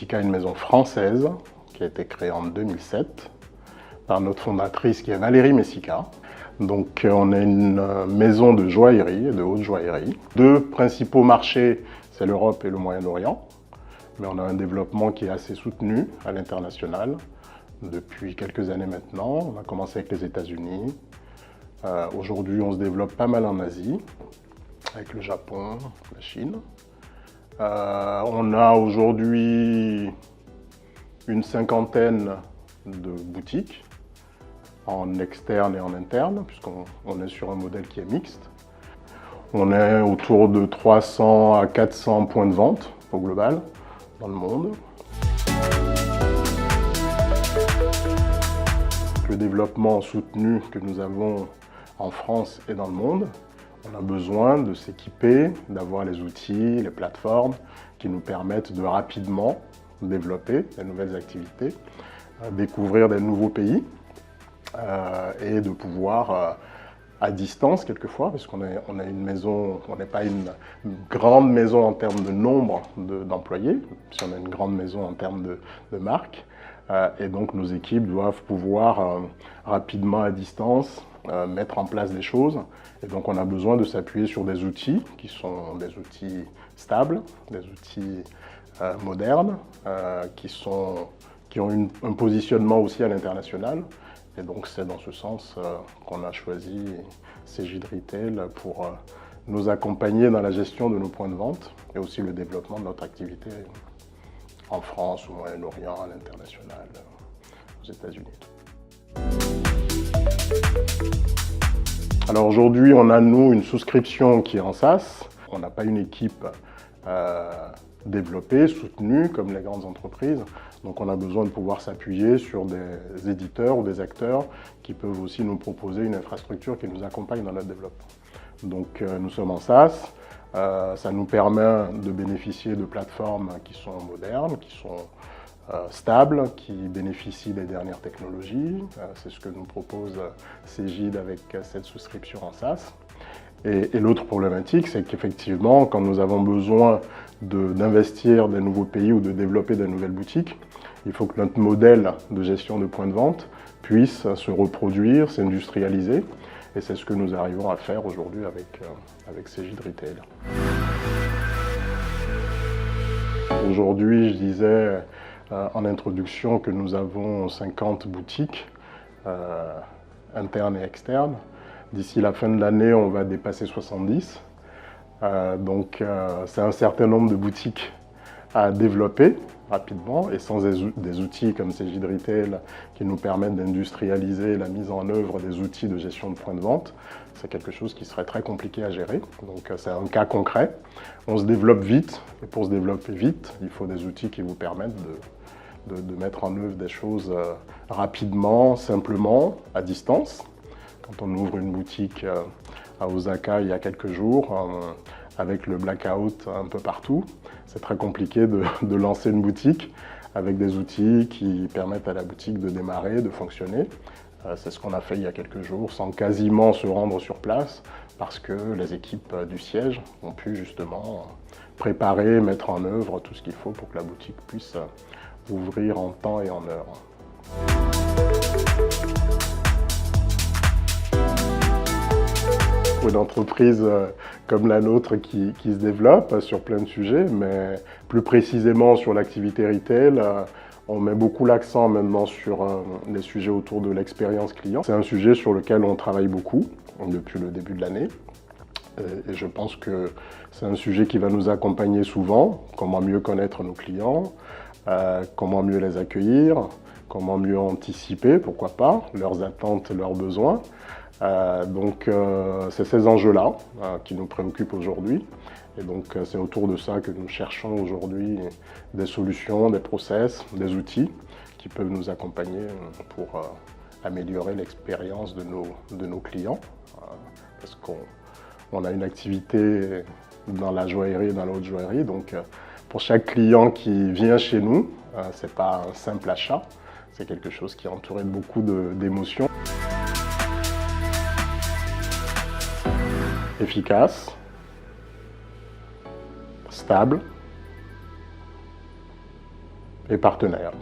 Messica est une maison française qui a été créée en 2007 par notre fondatrice qui est Valérie Messica. Donc on est une maison de joaillerie et de haute joaillerie. Deux principaux marchés, c'est l'Europe et le Moyen-Orient. Mais on a un développement qui est assez soutenu à l'international depuis quelques années maintenant. On a commencé avec les États-Unis. Aujourd'hui, on se développe pas mal en Asie, avec le Japon, la Chine. On a aujourd'hui une cinquantaine de boutiques, en externe et en interne, puisqu'on est sur un modèle qui est mixte. On est autour de 300 à 400 points de vente au global dans le monde. Le développement soutenu que nous avons en France et dans le monde, on a besoin de s'équiper, d'avoir les outils, les plateformes qui nous permettent de rapidement développer de nouvelles activités, découvrir des nouveaux pays et de pouvoir, à distance quelquefois, parce qu'on a une maison, on n'est pas une grande maison en termes de nombre d'employés, si on a une grande maison en termes de marque, et donc nos équipes doivent pouvoir rapidement à distance mettre en place des choses. Et donc on a besoin de s'appuyer sur des outils qui sont des outils stables, des outils modernes, qui ont un positionnement aussi à l'international. Et donc c'est dans ce sens qu'on a choisi Cegid Retail pour nous accompagner dans la gestion de nos points de vente et aussi le développement de notre activité en France, au Moyen-Orient, à l'international, aux États-Unis. Alors aujourd'hui, on a nous une souscription qui est en SaaS. On n'a pas une équipe développée, soutenue comme les grandes entreprises. Donc on a besoin de pouvoir s'appuyer sur des éditeurs ou des acteurs qui peuvent aussi nous proposer une infrastructure qui nous accompagne dans notre développement. Donc nous sommes en SaaS. Ça nous permet de bénéficier de plateformes qui sont modernes, qui sont stables, qui bénéficient des dernières technologies. C'est ce que nous propose Cegid avec cette souscription en SaaS. Et l'autre problématique, c'est qu'effectivement, quand nous avons besoin d'investir dans de nouveaux pays ou de développer de nouvelles boutiques, il faut que notre modèle de gestion de points de vente puisse se reproduire, s'industrialiser. Et c'est ce que nous arrivons à faire aujourd'hui avec Cegid Retail. Aujourd'hui, je disais en introduction que nous avons 50 boutiques internes et externes. D'ici la fin de l'année, on va dépasser 70. Donc c'est un certain nombre de boutiques à développer rapidement et sans des outils comme Cegid Retail qui nous permettent d'industrialiser la mise en œuvre des outils de gestion de points de vente, c'est quelque chose qui serait très compliqué à gérer. Donc c'est un cas concret. On se développe vite et pour se développer vite, il faut des outils qui vous permettent de mettre en œuvre des choses rapidement, simplement, à distance. Quand on ouvre une boutique à Osaka il y a quelques jours, avec le blackout un peu partout, c'est très compliqué de lancer une boutique avec des outils qui permettent à la boutique de démarrer, de fonctionner. C'est ce qu'on a fait il y a quelques jours, sans quasiment se rendre sur place, parce que les équipes du siège ont pu justement préparer, mettre en œuvre tout ce qu'il faut pour que la boutique puisse ouvrir en temps et en heure. Pour une entreprise comme la nôtre qui se développe sur plein de sujets, mais plus précisément sur l'activité retail, on met beaucoup l'accent maintenant sur les sujets autour de l'expérience client. C'est un sujet sur lequel on travaille beaucoup depuis le début de l'année. Et je pense que c'est un sujet qui va nous accompagner souvent. Comment mieux connaître nos clients, comment mieux les accueillir, comment mieux anticiper, pourquoi pas, leurs attentes, leurs besoins. Donc c'est ces enjeux-là qui nous préoccupent aujourd'hui. Et donc c'est autour de ça que nous cherchons aujourd'hui des solutions, des process, des outils qui peuvent nous accompagner pour améliorer l'expérience de nos clients. Parce qu'on a une activité dans la joaillerie et dans la haute joaillerie. Donc pour chaque client qui vient chez nous, ce n'est pas un simple achat, c'est quelque chose qui est entouré de beaucoup d'émotions. Efficace, stable, et partenaires.